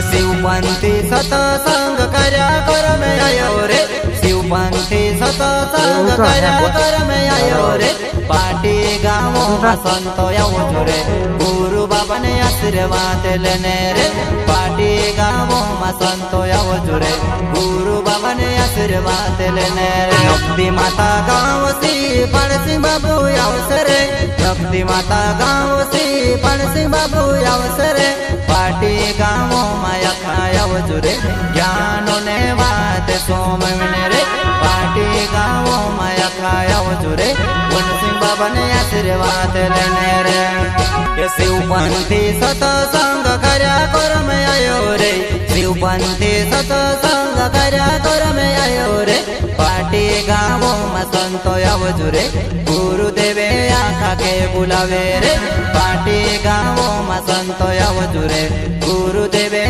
शिवपंथी सतसंग कर्या कर में आयो रे शिवपंथी सतसंग कर्या कर में आयो रे पाटी गाँवों में संतो आવો रे गुरु बाबा ने आशीर्वाद लेने रे पाटी गाँवों में संतो आવો रे गुरु बाबा ने आशीर्वाद लेने रे नब्बी माता गाँव सी पाणसिंह बाबू आवसे रे नब्बी माता गाँव सी पाणसिंह बाबू आवसे रे पाटी गाँवों में आવો रे ज्ञानो ने बात सोमविने रे पाटी गाँवों में आવો रे पाणसिंह बाबा ने आशीर्वाद लेने रे शिवपंथी सतसंग कर्या कर में आयो रे शिवपंथी सतसंग कर्या कर में आयो रे पाटी गाँवों में संतो आવો रे गुरुदेवे आखा के बुलावे रे पाटी गाँवों में संतो आવો रे गुरुदेवे